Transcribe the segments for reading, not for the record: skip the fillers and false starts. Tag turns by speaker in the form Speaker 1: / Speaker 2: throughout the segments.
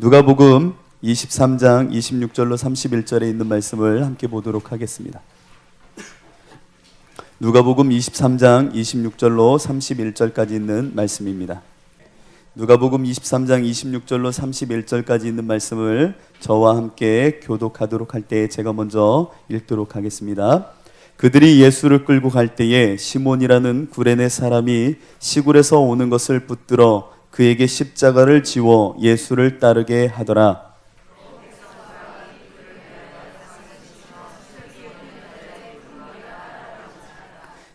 Speaker 1: 누가복음 23장 26절로 31절에 있는 말씀을 함께 보도록 하겠습니다. 누가복음 23장 26절로 31절까지 있는 말씀입니다. 누가복음 23장 26절로 31절까지 있는 말씀을 저와 함께 교독하도록 할 때 제가 먼저 읽도록 하겠습니다. 그들이 예수를 끌고 갈 때에 시몬이라는 구레네 사람이 시골에서 오는 것을 붙들어 그에게 십자가를 지워 예수를 따르게 하더라.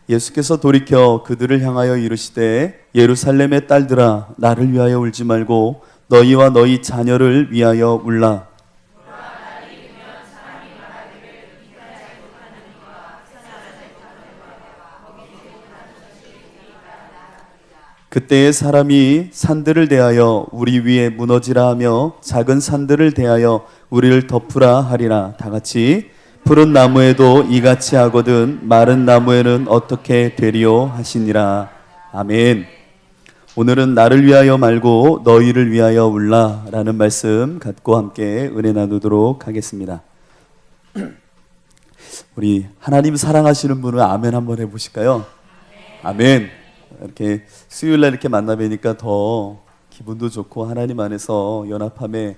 Speaker 1: 예수께서 돌이켜 그들을 향하여 이르시되 예루살렘의 딸들아 나를 위하여 울지 말고 너희와 너희 자녀를 위하여 울라. 그때의 사람이 산들을 대하여 우리 위에 무너지라 하며 작은 산들을 대하여 우리를 덮으라 하리라. 다 같이 푸른 나무에도 이같이 하거든 마른 나무에는 어떻게 되리요 하시니라. 아멘. 오늘은 나를 위하여 말고 너희를 위하여 울라 라는 말씀 갖고 함께 은혜 나누도록 하겠습니다. 우리 하나님 사랑하시는 분은 아멘 한번 해보실까요? 아멘. 이렇게 수요일날 이렇게 만나 뵈니까 더 기분도 좋고 하나님 안에서 연합함에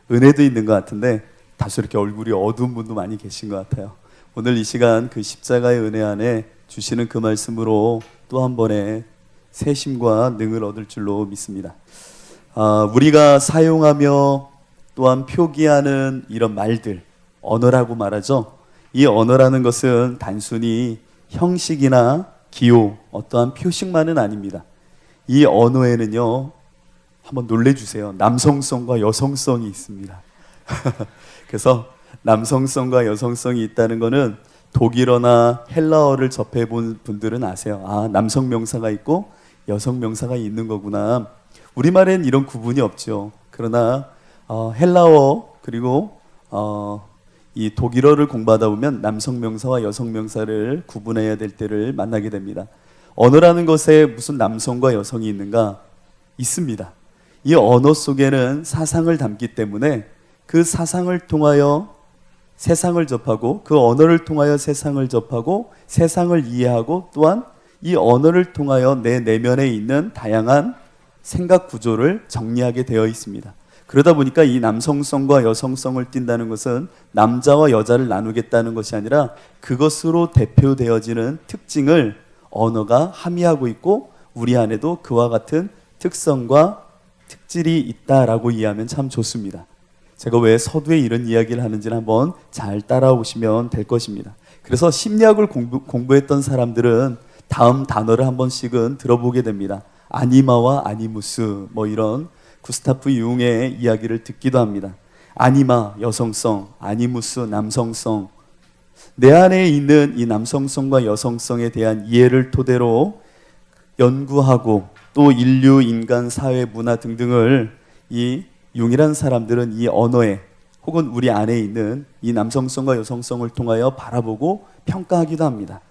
Speaker 1: 은혜도 있는 것 같은데 다소 이렇게 얼굴이 어두운 분도 많이 계신 것 같아요. 오늘 이 시간 그 십자가의 은혜 안에 주시는 그 말씀으로 또 한 번의 새 힘과 능을 얻을 줄로 믿습니다. 우리가 사용하며 또한 표기하는 이런 말들, 언어라고 말하죠. 이 언어라는 것은 단순히 형식이나 기호, 어떠한 표식만은 아닙니다. 이 언어에는요, 한번 놀래주세요. 남성성과 여성성이 있습니다. 그래서 남성성과 여성성이 있다는 것은 독일어나 헬라어를 접해본 분들은 아세요. 아, 남성 명사가 있고 여성 명사가 있는 거구나. 우리말엔 이런 구분이 없죠. 그러나 헬라어 그리고 이 독일어를 공부하다 보면 남성 명사와 여성 명사를 구분해야 될 때를 만나게 됩니다. 언어라는 것에 무슨 남성과 여성이 있는가? 있습니다. 이 언어 속에는 사상을 담기 때문에 그 사상을 통하여 세상을 접하고 그 언어를 통하여 세상을 접하고 세상을 이해하고 또한 이 언어를 통하여 내 내면에 있는 다양한 생각 구조를 정리하게 되어 있습니다. 그러다 보니까 이 남성성과 여성성을 띈다는 것은 남자와 여자를 나누겠다는 것이 아니라 그것으로 대표되어지는 특징을 언어가 함의하고 있고 우리 안에도 그와 같은 특성과 특질이 있다라고 이해하면 참 좋습니다. 제가 왜 서두에 이런 이야기를 하는지를 한번 잘 따라오시면 될 것입니다. 그래서 심리학을 공부했던 사람들은 다음 단어를 한 번씩은 들어보게 됩니다. 아니마와 아니무스 뭐 이런 구스타프 융의 이야기를 듣기도 합니다. 아니마, 여성성, 아니무스, 남성성. 내 안에 있는 이 남성성과 여성성에 대한 이해를 토대로 연구하고 또 인류, 인간, 사회, 문화 등등을 이 융이란 사람들은 이 언어에 혹은 우리 안에 있는 이 남성성과 여성성을 통하여 바라보고 평가하기도 합니다.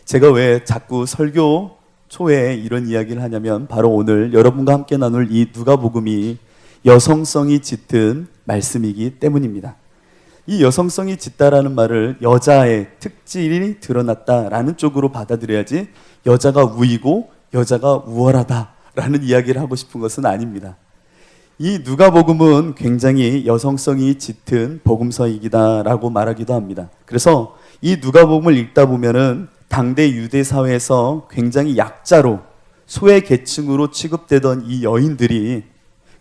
Speaker 1: 제가 왜 자꾸 설교 초에 이런 이야기를 하냐면 바로 오늘 여러분과 함께 나눌 이 누가복음이 여성성이 짙은 말씀이기 때문입니다. 이 여성성이 짙다라는 말을 여자의 특질이 드러났다라는 쪽으로 받아들여야지 여자가 우이고 여자가 우월하다라는 이야기를 하고 싶은 것은 아닙니다. 이 누가복음은 굉장히 여성성이 짙은 복음서이기다라고 말하기도 합니다. 그래서 이 누가복음을 읽다 보면은 당대 유대 사회에서 굉장히 약자로 소외 계층으로 취급되던 이 여인들이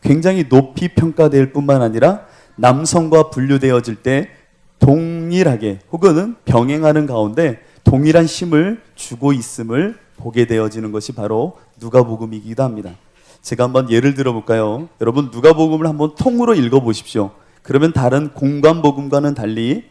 Speaker 1: 굉장히 높이 평가될 뿐만 아니라 남성과 분류되어질 때 동일하게 혹은 병행하는 가운데 동일한 힘을 주고 있음을 보게 되어지는 것이 바로 누가복음이기도 합니다. 제가 한번 예를 들어볼까요? 여러분 누가복음을 한번 통으로 읽어보십시오. 그러면 다른 공관복음과는 달리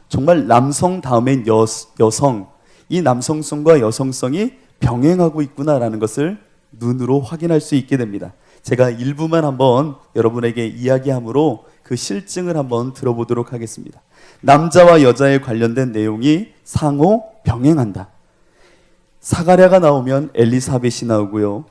Speaker 1: 정말 남성 다음엔 여성, 이 남성성과 여성성이 병행하고 있구나라는 것을 눈으로 확인할 수 있게 됩니다. 제가 일부만 한번 여러분에게 이야기함으로 그 실증을 한번 들어보도록 하겠습니다. 남자와 여자에 관련된 내용이 상호 병행한다. 사가랴가 나오면 엘리사벳이 나오고요.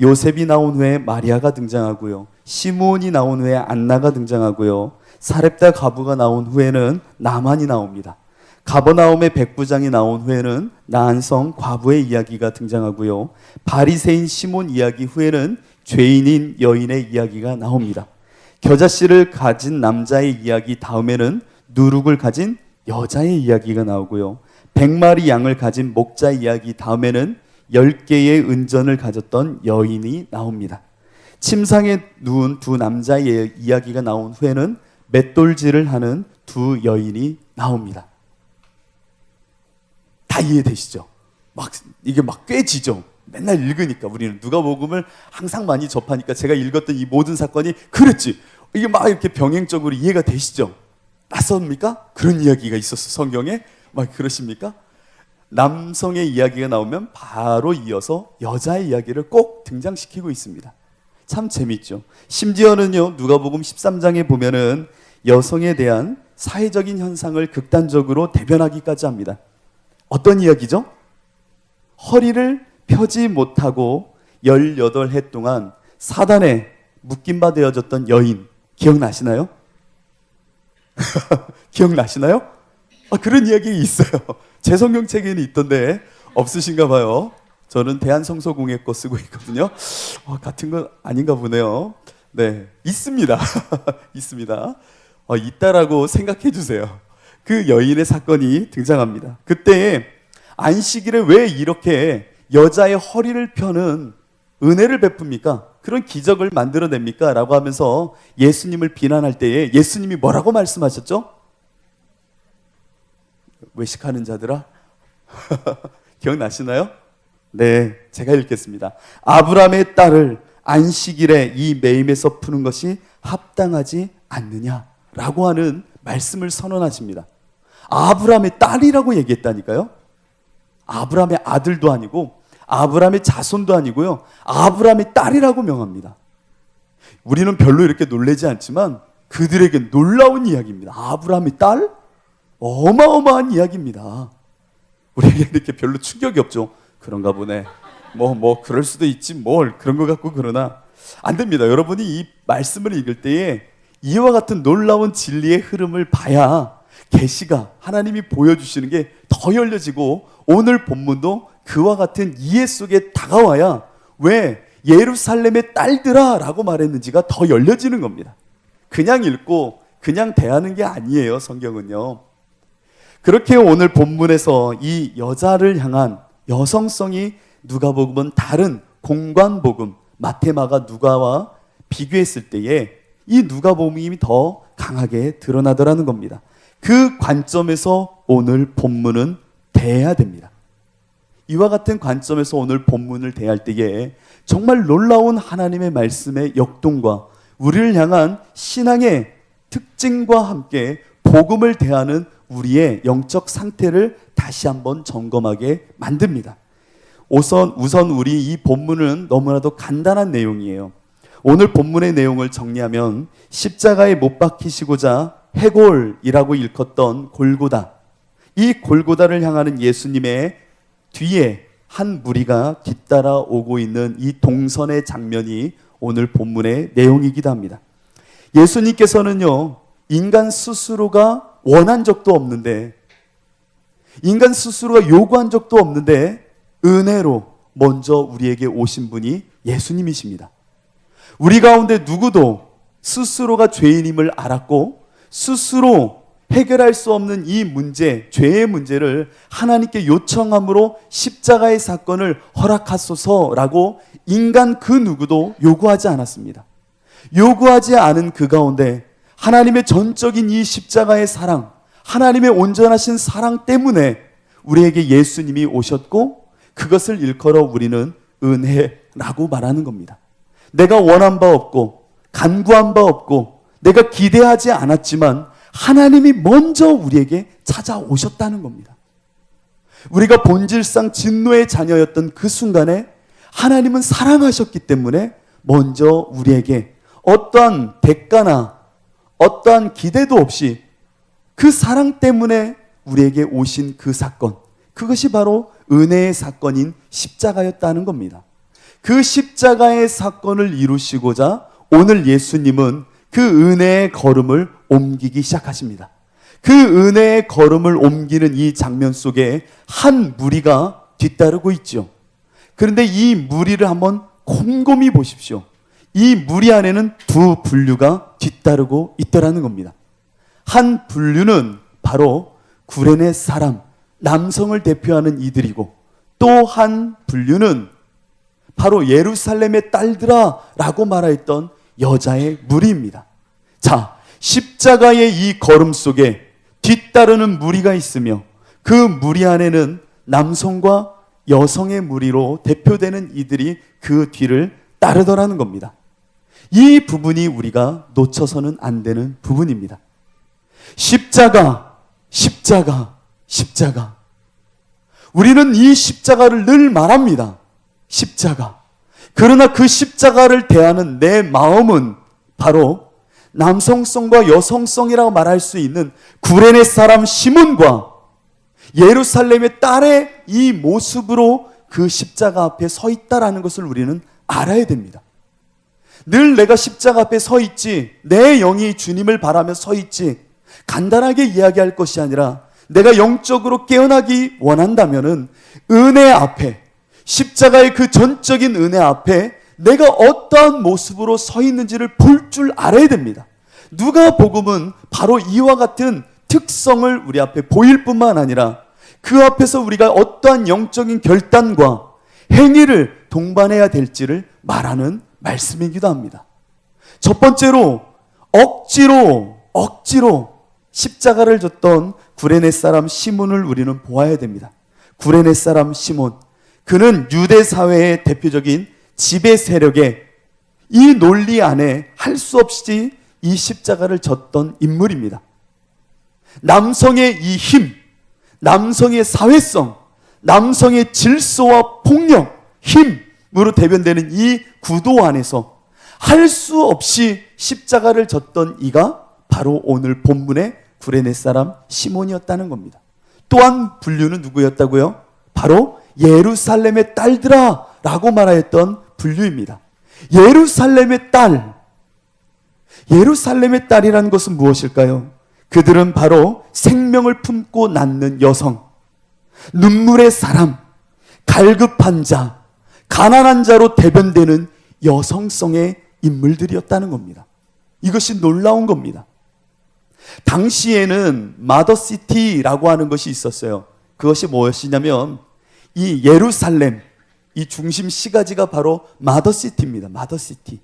Speaker 1: 요셉이 나온 후에 마리아가 등장하고요. 시므온이 나온 후에 안나가 등장하고요. 사렙다 가부가 나온 후에는 나만이 나옵니다. 가버나움의 백부장이 나온 후에는 나한성 과부의 이야기가 등장하고요. 바리새인 시몬 이야기 후에는 죄인인 여인의 이야기가 나옵니다. 겨자씨를 가진 남자의 이야기 다음에는 누룩을 가진 여자의 이야기가 나오고요. 100마리 양을 가진 목자의 이야기 다음에는 10개의 은전을 가졌던 여인이 나옵니다. 침상에 누운 두 남자의 이야기가 나온 후에는 맷돌질을 하는 두 여인이 나옵니다. 다 이해되시죠? 이게 꿰지죠? 맨날 읽으니까 우리는 누가복음을 항상 많이 접하니까 제가 읽었던 이 모든 사건이 그랬지. 이게 막 이렇게 병행적으로 이해가 되시죠? 낯섭니까? 그런 이야기가 있었어, 성경에? 막 그러십니까? 남성의 이야기가 나오면 바로 이어서 여자의 이야기를 꼭 등장시키고 있습니다. 참 재밌죠. 심지어는요, 누가복음 13장에 보면은 여성에 대한 사회적인 현상을 극단적으로 대변하기까지 합니다. 어떤 이야기죠? 허리를 펴지 못하고 18해 동안 사단에 묶임바 되어졌던 여인, 기억나시나요? 기억나시나요? 그런 이야기 있어요. 제 성경책에는 있던데 없으신가 봐요. 저는 대한성서공회 거 쓰고 있거든요. 같은 건 아닌가 보네요. 네, 있습니다. 있습니다. 있다라고 생각해 주세요. 그 여인의 사건이 등장합니다. 그때 안식일에 왜 이렇게 여자의 허리를 펴는 은혜를 베풉니까? 그런 기적을 만들어냅니까? 라고 하면서 예수님을 비난할 때에 예수님이 뭐라고 말씀하셨죠? 외식하는 자들아? 기억나시나요? 네, 제가 읽겠습니다. 아브라함의 딸을 안식일에 이 매임에서 푸는 것이 합당하지 않느냐라고 하는 말씀을 선언하십니다. 아브라함의 딸이라고 얘기했다니까요. 아브라함의 아들도 아니고 아브라함의 자손도 아니고요. 아브라함의 딸이라고 명합니다. 우리는 별로 이렇게 놀라지 않지만 그들에게 놀라운 이야기입니다. 아브라함의 딸? 어마어마한 이야기입니다. 우리에게 이렇게 별로 충격이 없죠. 그런가 보네. 그럴 수도 있지 뭘 그런 것 같고 그러나 안 됩니다. 여러분이 이 말씀을 읽을 때에 이와 같은 놀라운 진리의 흐름을 봐야 계시가 하나님이 보여주시는 게 더 열려지고 오늘 본문도 그와 같은 이해 속에 다가와야 왜 예루살렘의 딸들아 라고 말했는지가 더 열려지는 겁니다. 그냥 읽고 그냥 대하는 게 아니에요. 성경은요. 그렇게 오늘 본문에서 이 여자를 향한 여성성이 누가복음은 다른 공관복음 마태마가 누가와 비교했을 때에 이 누가복음이 더 강하게 드러나더라는 겁니다. 그 관점에서 오늘 본문은 대해야 됩니다. 이와 같은 관점에서 오늘 본문을 대할 때에 정말 놀라운 하나님의 말씀의 역동과 우리를 향한 신앙의 특징과 함께 복음을 대하는 우리의 영적 상태를 다시 한번 점검하게 만듭니다. 우선 우리 이 본문은 너무나도 간단한 내용이에요. 오늘 본문의 내용을 정리하면 십자가에 못 박히시고자 해골이라고 일컫던 골고다, 이 골고다를 향하는 예수님의 뒤에 한 무리가 뒤따라 오고 있는 이 동선의 장면이 오늘 본문의 내용이기도 합니다. 예수님께서는요, 인간 스스로가 원한 적도 없는데, 인간 스스로가 요구한 적도 없는데 은혜로 먼저 우리에게 오신 분이 예수님이십니다. 우리 가운데 누구도 스스로가 죄인임을 알았고 스스로 해결할 수 없는 이 문제, 죄의 문제를 하나님께 요청함으로 십자가의 사건을 허락하소서라고 인간 그 누구도 요구하지 않았습니다. 요구하지 않은 그 가운데 하나님의 전적인 이 십자가의 사랑, 하나님의 온전하신 사랑 때문에 우리에게 예수님이 오셨고 그것을 일컬어 우리는 은혜라고 말하는 겁니다. 내가 원한 바 없고 간구한 바 없고 내가 기대하지 않았지만 하나님이 먼저 우리에게 찾아오셨다는 겁니다. 우리가 본질상 진노의 자녀였던 그 순간에 하나님은 사랑하셨기 때문에 먼저 우리에게 어떠한 대가나 어떠한 기대도 없이 그 사랑 때문에 우리에게 오신 그 사건, 그것이 바로 은혜의 사건인 십자가였다는 겁니다. 그 십자가의 사건을 이루시고자 오늘 예수님은 그 은혜의 걸음을 옮기기 시작하십니다. 그 은혜의 걸음을 옮기는 이 장면 속에 한 무리가 뒤따르고 있죠. 그런데 이 무리를 한번 곰곰이 보십시오. 이 무리 안에는 두 분류가 뒤따르고 있더라는 겁니다. 한 분류는 바로 구레네 사람, 남성을 대표하는 이들이고, 또 한 분류는 바로 예루살렘의 딸들아 라고 말하였던 여자의 무리입니다. 자, 십자가의 이 걸음 속에 뒤따르는 무리가 있으며 그 무리 안에는 남성과 여성의 무리로 대표되는 이들이 그 뒤를 따르더라는 겁니다. 이 부분이 우리가 놓쳐서는 안 되는 부분입니다. 십자가, 십자가, 십자가. 우리는 이 십자가를 늘 말합니다. 십자가. 그러나 그 십자가를 대하는 내 마음은 바로 남성성과 여성성이라고 말할 수 있는 구레네 사람 시몬과 예루살렘의 딸의 이 모습으로 그 십자가 앞에 서 있다라는 것을 우리는 알아야 됩니다. 늘 내가 십자가 앞에 서 있지, 내 영이 주님을 바라며 서 있지, 간단하게 이야기할 것이 아니라 내가 영적으로 깨어나기 원한다면은 은혜 앞에, 십자가의 그 전적인 은혜 앞에 내가 어떠한 모습으로 서 있는지를 볼 줄 알아야 됩니다. 누가복음은 바로 이와 같은 특성을 우리 앞에 보일 뿐만 아니라 그 앞에서 우리가 어떠한 영적인 결단과 행위를 동반해야 될지를 말하는 말씀이기도 합니다. 첫 번째로 억지로 십자가를 졌던 구레네 사람 시몬을 우리는 보아야 됩니다. 구레네 사람 시몬, 그는 유대 사회의 대표적인 지배 세력의 이 논리 안에 할 수 없이 이 십자가를 졌던 인물입니다. 남성의 이 힘, 남성의 사회성, 남성의 질서와 폭력, 힘으로 대변되는 이 구도 안에서 할 수 없이 십자가를 졌던 이가 바로 오늘 본문의 구레네 사람 시몬이었다는 겁니다. 또한 분류는 누구였다고요? 바로 예루살렘의 딸들아 라고 말하였던 분류입니다. 예루살렘의 딸, 예루살렘의 딸이라는 것은 무엇일까요? 그들은 바로 생명을 품고 낳는 여성, 눈물의 사람, 갈급한 자, 가난한 자로 대변되는 여성성의 인물들이었다는 겁니다. 이것이 놀라운 겁니다. 당시에는 마더시티라고 하는 것이 있었어요. 그것이 무엇이냐면 이 예루살렘, 이 중심 시가지가 바로 마더시티입니다. 마더시티.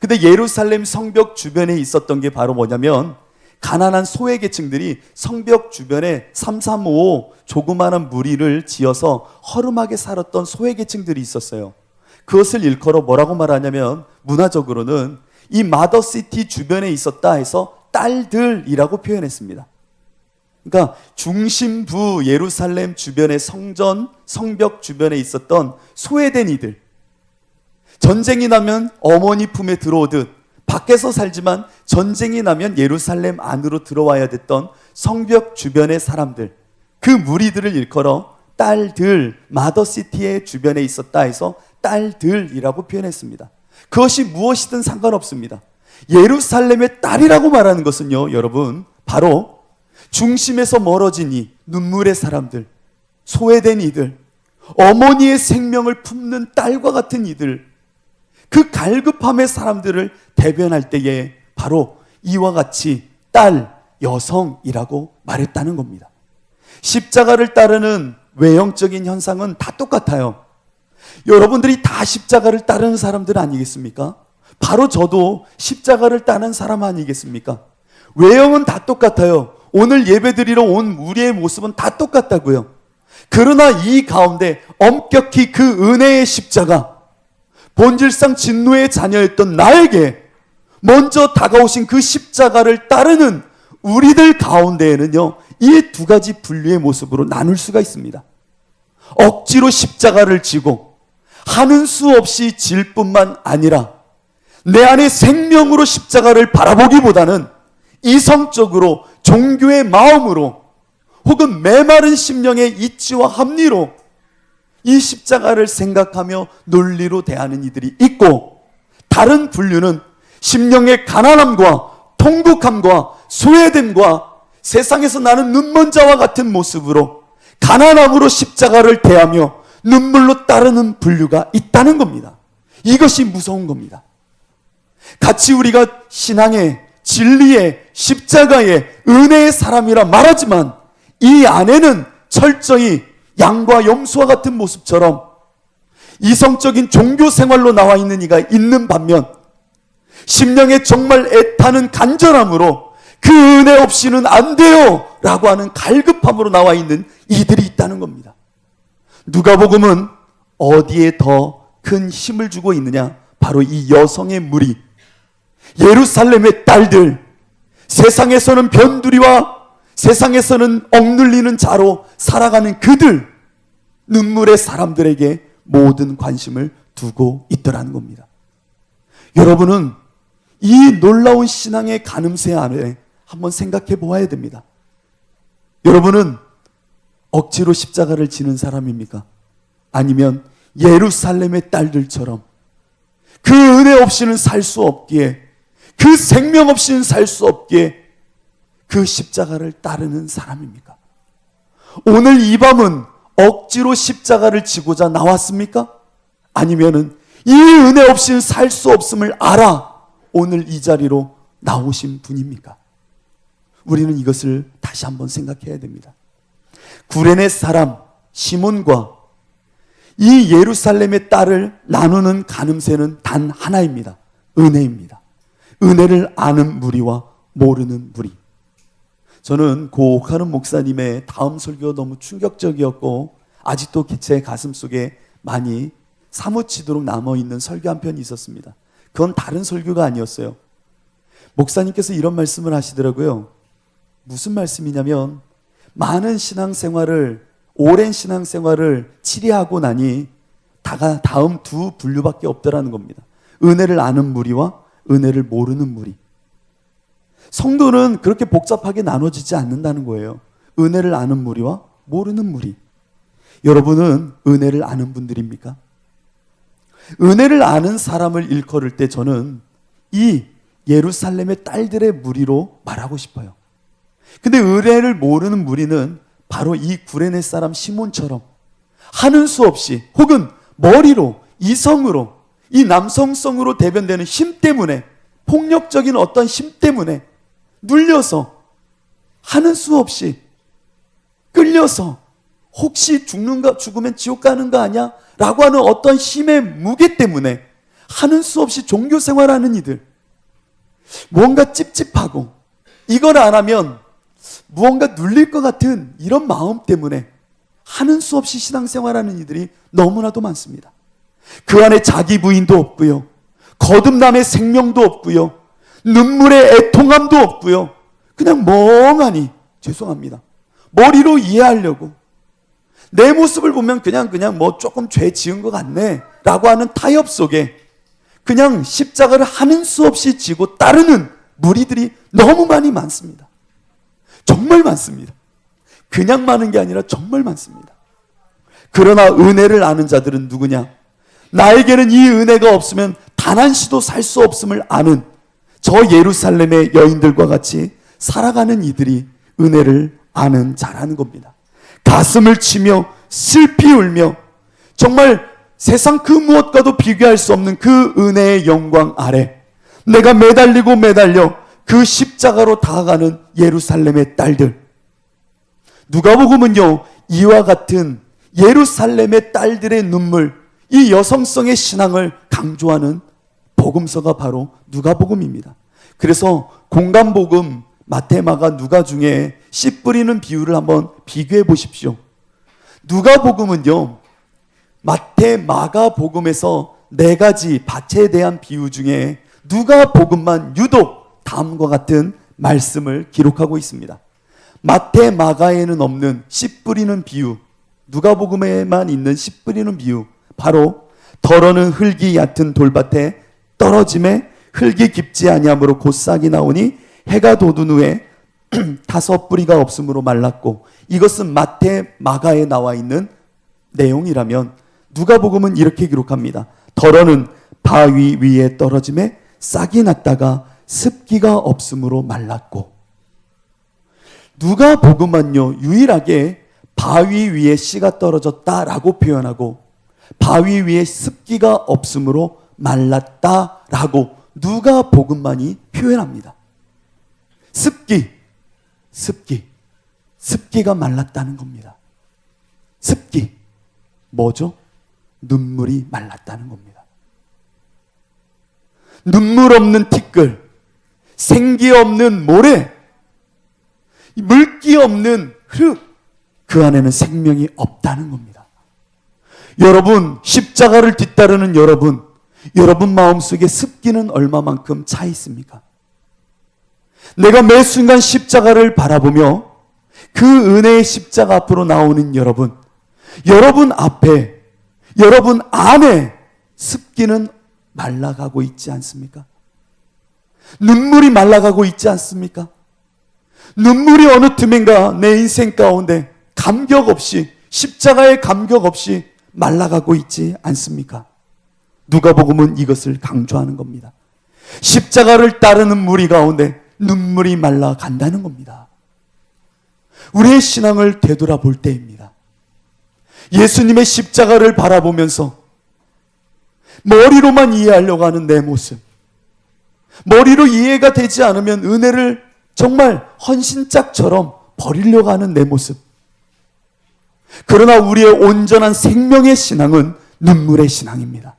Speaker 1: 근데 예루살렘 성벽 주변에 있었던 게 바로 뭐냐면 가난한 소외계층들이 성벽 주변에 335 조그마한 무리를 지어서 허름하게 살았던 소외계층들이 있었어요. 그것을 일컬어 뭐라고 말하냐면 문화적으로는 이 마더시티 주변에 있었다 해서 딸들이라고 표현했습니다. 그러니까 중심부 예루살렘 주변의 성전, 성벽 주변에 있었던 소외된 이들, 전쟁이 나면 어머니 품에 들어오듯 밖에서 살지만 전쟁이 나면 예루살렘 안으로 들어와야 됐던 성벽 주변의 사람들, 그 무리들을 일컬어 딸들, 마더시티의 주변에 있었다 해서 딸들이라고 표현했습니다. 그것이 무엇이든 상관없습니다. 예루살렘의 딸이라고 말하는 것은요, 여러분, 바로 중심에서 멀어진 이 눈물의 사람들, 소외된 이들, 어머니의 생명을 품는 딸과 같은 이들, 그 갈급함의 사람들을 대변할 때에 바로 이와 같이 딸, 여성이라고 말했다는 겁니다. 십자가를 따르는 외형적인 현상은 다 똑같아요. 여러분들이 다 십자가를 따르는 사람들 아니겠습니까? 바로 저도 십자가를 따르는 사람 아니겠습니까? 외형은 다 똑같아요. 오늘 예배드리러 온 우리의 모습은 다 똑같다고요. 그러나 이 가운데 엄격히 그 은혜의 십자가, 본질상 진노의 자녀였던 나에게 먼저 다가오신 그 십자가를 따르는 우리들 가운데에는요, 이 두 가지 분류의 모습으로 나눌 수가 있습니다. 억지로 십자가를 지고 하는 수 없이 질 뿐만 아니라 내 안에 생명으로 십자가를 바라보기보다는 이성적으로 종교의 마음으로 혹은 메마른 심령의 이치와 합리로 이 십자가를 생각하며 논리로 대하는 이들이 있고, 다른 분류는 심령의 가난함과 통곡함과 소외됨과 세상에서 나는 눈먼 자와 같은 모습으로 가난함으로 십자가를 대하며 눈물로 따르는 분류가 있다는 겁니다. 이것이 무서운 겁니다. 같이 우리가 신앙의 진리의 십자가의 은혜의 사람이라 말하지만 이 안에는 철저히 양과 염소와 같은 모습처럼 이성적인 종교 생활로 나와 있는 이가 있는 반면, 심령에 정말 애타는 간절함으로 그 은혜 없이는 안 돼요 라고 하는 갈급함으로 나와 있는 이들이 있다는 겁니다. 누가복음은 어디에 더 큰 힘을 주고 있느냐? 바로 이 여성의 무리, 예루살렘의 딸들, 세상에서는 변두리와 세상에서는 억눌리는 자로 살아가는 그들, 눈물의 사람들에게 모든 관심을 두고 있더라는 겁니다. 여러분은 이 놀라운 신앙의 가늠새 안에 한번 생각해 보아야 됩니다. 여러분은 억지로 십자가를 지는 사람입니까? 아니면 예루살렘의 딸들처럼 그 은혜 없이는 살 수 없기에, 그 생명 없이는 살 수 없기에 그 십자가를 따르는 사람입니까? 오늘 이 밤은 억지로 십자가를 지고자 나왔습니까? 아니면은 이 은혜 없이는 살 수 없음을 알아 오늘 이 자리로 나오신 분입니까? 우리는 이것을 다시 한번 생각해야 됩니다. 구레네 사람 시몬과 이 예루살렘의 딸을 나누는 가늠새는 단 하나입니다. 은혜입니다. 은혜를 아는 무리와 모르는 무리. 저는 고 옥하는 목사님의 다음 설교가 너무 충격적이었고 아직도 제 가슴 속에 많이 사무치도록 남아있는 설교 한 편이 있었습니다. 그건 다른 설교가 아니었어요. 목사님께서 이런 말씀을 하시더라고요. 무슨 말씀이냐면, 많은 신앙생활을, 오랜 신앙생활을 치리하고 나니 다음 두 분류밖에 없더라는 겁니다. 은혜를 아는 무리와 은혜를 모르는 무리. 성도는 그렇게 복잡하게 나눠지지 않는다는 거예요. 은혜를 아는 무리와 모르는 무리. 여러분은 은혜를 아는 분들입니까? 은혜를 아는 사람을 일컬을 때 저는 이 예루살렘의 딸들의 무리로 말하고 싶어요. 근데 은혜를 모르는 무리는 바로 이 구레네 사람 시몬처럼 하는 수 없이, 혹은 머리로, 이성으로, 이 남성성으로 대변되는 힘 때문에, 폭력적인 어떤 힘 때문에 눌려서 하는 수 없이 끌려서 혹시 죽으면 지옥 가는 거 아니야? 라고 하는 어떤 힘의 무게 때문에 하는 수 없이 종교 생활하는 이들, 뭔가 찝찝하고 이걸 안 하면 무언가 눌릴 것 같은 이런 마음 때문에 하는 수 없이 신앙생활하는 이들이 너무나도 많습니다. 그 안에 자기 부인도 없고요, 거듭남의 생명도 없고요, 눈물의 애통함도 없고요, 그냥 멍하니, 죄송합니다, 머리로 이해하려고 내 모습을 보면 그냥 뭐 조금 죄 지은 것 같네 라고 하는 타협 속에 그냥 십자가를 하는 수 없이 지고 따르는 무리들이 너무 많이 많습니다. 정말 많습니다. 그냥 많은 게 아니라 정말 많습니다. 그러나 은혜를 아는 자들은 누구냐? 나에게는 이 은혜가 없으면 단 한 시도 살 수 없음을 아는 저 예루살렘의 여인들과 같이 살아가는 이들이 은혜를 아는 자라는 겁니다. 가슴을 치며 슬피 울며 정말 세상 그 무엇과도 비교할 수 없는 그 은혜의 영광 아래 내가 매달려 그 십자가로 다가가는 예루살렘의 딸들. 누가복음은요, 이와 같은 예루살렘의 딸들의 눈물, 이 여성성의 신앙을 강조하는 복음서가 바로 누가복음입니다. 그래서 공간복음 마태, 마가, 누가 중에 씨 뿌리는 비유를 한번 비교해 보십시오. 누가복음은요, 마태, 마가 복음에서 4가지 밭에 대한 비유 중에 누가복음만 유독 다음과 같은 말씀을 기록하고 있습니다. 마태, 마가에는 없는 씨 뿌리는 비유, 누가복음에만 있는 씨 뿌리는 비유, 바로 더러는 흙이 얕은 돌밭에 떨어짐에 흙이 깊지 아니하므로 곧 싹이 나오니 해가 돋은 후에 5 뿌리가 없으므로 말랐고, 이것은 마태, 마가에 나와 있는 내용이라면 누가복음은 이렇게 기록합니다. 덜어는 바위 위에 떨어짐에 싹이 났다가 습기가 없으므로 말랐고. 누가복음은요, 유일하게 바위 위에 씨가 떨어졌다라고 표현하고 바위 위에 습기가 없으므로 말랐다라고 누가복음만이 표현합니다. 습기가 말랐다는 겁니다. 습기 뭐죠? 눈물이 말랐다는 겁니다. 눈물 없는 티끌, 생기 없는 모래, 물기 없는 흙, 그 안에는 생명이 없다는 겁니다. 여러분, 십자가를 뒤따르는 여러분 마음속에 습기는 얼마만큼 차 있습니까? 내가 매 순간 십자가를 바라보며 그 은혜의 십자가 앞으로 나오는 여러분 앞에, 여러분 안에 습기는 말라가고 있지 않습니까? 눈물이 말라가고 있지 않습니까? 눈물이 어느 틈인가 내 인생 가운데 감격 없이, 십자가의 감격 없이 말라가고 있지 않습니까? 누가복음은 이것을 강조하는 겁니다. 십자가를 따르는 무리 가운데 눈물이 말라간다는 겁니다. 우리의 신앙을 되돌아볼 때입니다. 예수님의 십자가를 바라보면서 머리로만 이해하려고 하는 내 모습, 머리로 이해가 되지 않으면 은혜를 정말 헌신짝처럼 버리려고 하는 내 모습. 그러나 우리의 온전한 생명의 신앙은 눈물의 신앙입니다.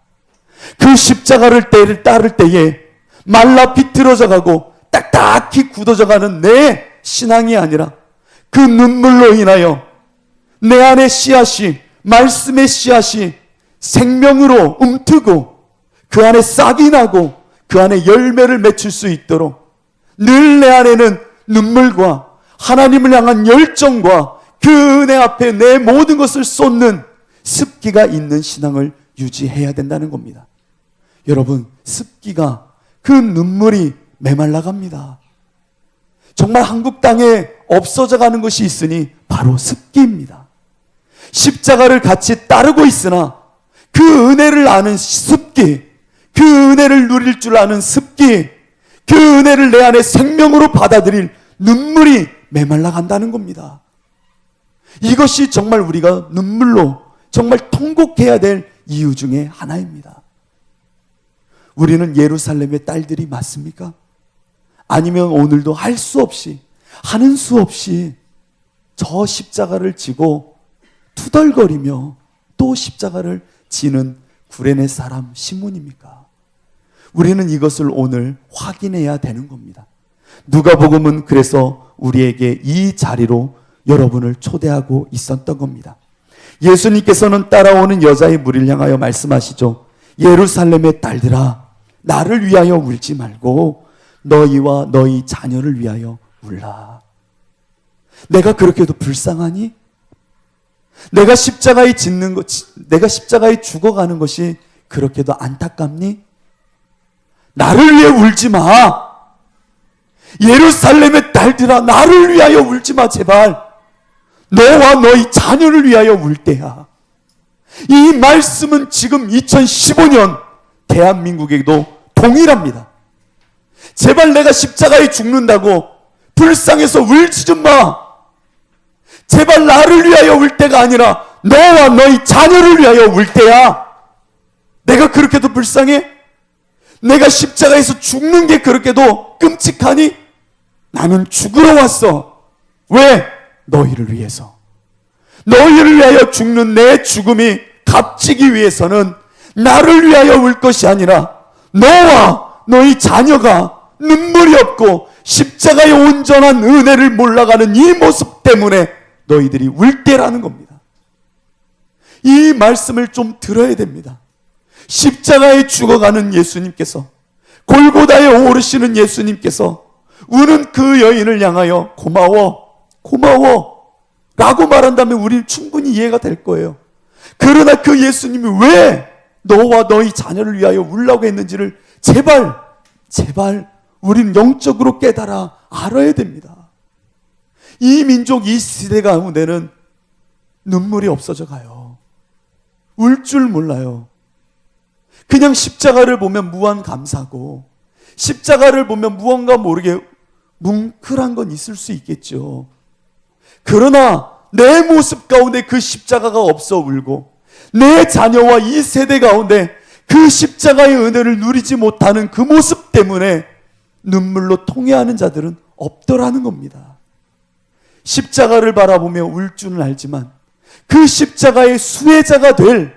Speaker 1: 그 십자가를 따를 때에 말라 비틀어져 가고 딱딱히 굳어져 가는 내 신앙이 아니라 그 눈물로 인하여 내 안에 씨앗이, 말씀의 씨앗이 생명으로 움트고 그 안에 싹이 나고 그 안에 열매를 맺힐 수 있도록 늘 내 안에는 눈물과 하나님을 향한 열정과 그 은혜 앞에 내 모든 것을 쏟는 습기가 있는 신앙을 유지해야 된다는 겁니다. 여러분, 습기가, 그 눈물이 메말라갑니다. 정말 한국 땅에 없어져 가는 것이 있으니 바로 습기입니다. 십자가를 같이 따르고 있으나 그 은혜를 아는 습기, 그 은혜를 누릴 줄 아는 습기, 그 은혜를 내 안에 생명으로 받아들일 눈물이 메말라간다는 겁니다. 이것이 정말 우리가 눈물로 정말 통곡해야 될 이유 중에 하나입니다. 우리는 예루살렘의 딸들이 맞습니까? 아니면 오늘도 할 수 없이, 하는 수 없이 저 십자가를 지고 투덜거리며 또 십자가를 지는 구레네 사람 시몬입니까? 우리는 이것을 오늘 확인해야 되는 겁니다. 누가복음은 그래서 우리에게 이 자리로 여러분을 초대하고 있었던 겁니다. 예수님께서는 따라오는 여자의 무리를 향하여 말씀하시죠. 예루살렘의 딸들아, 나를 위하여 울지 말고 너희와 너희 자녀를 위하여 울라. 내가 그렇게도 불쌍하니? 내가 십자가에 죽어가는 것이 그렇게도 안타깝니? 나를 위해 울지 마. 예루살렘의 딸들아, 나를 위하여 울지 마, 제발. 너와 너희 자녀를 위하여 울 때야. 이 말씀은 지금 2015년 대한민국에도 동일합니다. 제발 내가 십자가에 죽는다고 불쌍해서 울지 좀 마. 제발 나를 위하여 울 때가 아니라 너와 너희 자녀를 위하여 울 때야. 내가 그렇게도 불쌍해? 내가 십자가에서 죽는 게 그렇게도 끔찍하니? 나는 죽으러 왔어. 왜? 너희를 위해서. 너희를 위하여 죽는 내 죽음이 값지기 위해서는 나를 위하여 울 것이 아니라 너와 너희 자녀가 눈물이 없고 십자가의 온전한 은혜를 몰라가는 이 모습 때문에 너희들이 울 때라는 겁니다. 이 말씀을 좀 들어야 됩니다. 십자가에 죽어가는 예수님께서, 골고다에 오르시는 예수님께서 우는 그 여인을 향하여 고마워 라고 말한다면 우리는 충분히 이해가 될 거예요. 그러나 그 예수님이 왜 너와 너희 자녀를 위하여 울라고 했는지를 제발 우리는 영적으로 깨달아 알아야 됩니다. 이 민족, 이 시대 가운데는 눈물이 없어져 가요. 울 줄 몰라요. 그냥 십자가를 보면 무한 감사고, 십자가를 보면 무언가 모르게 뭉클한 건 있을 수 있겠죠. 그러나 내 모습 가운데 그 십자가가 없어 울고, 내 자녀와 이 세대 가운데 그 십자가의 은혜를 누리지 못하는 그 모습 때문에 눈물로 통회하는 자들은 없더라는 겁니다. 십자가를 바라보며 울 줄은 알지만 그 십자가의 수혜자가 될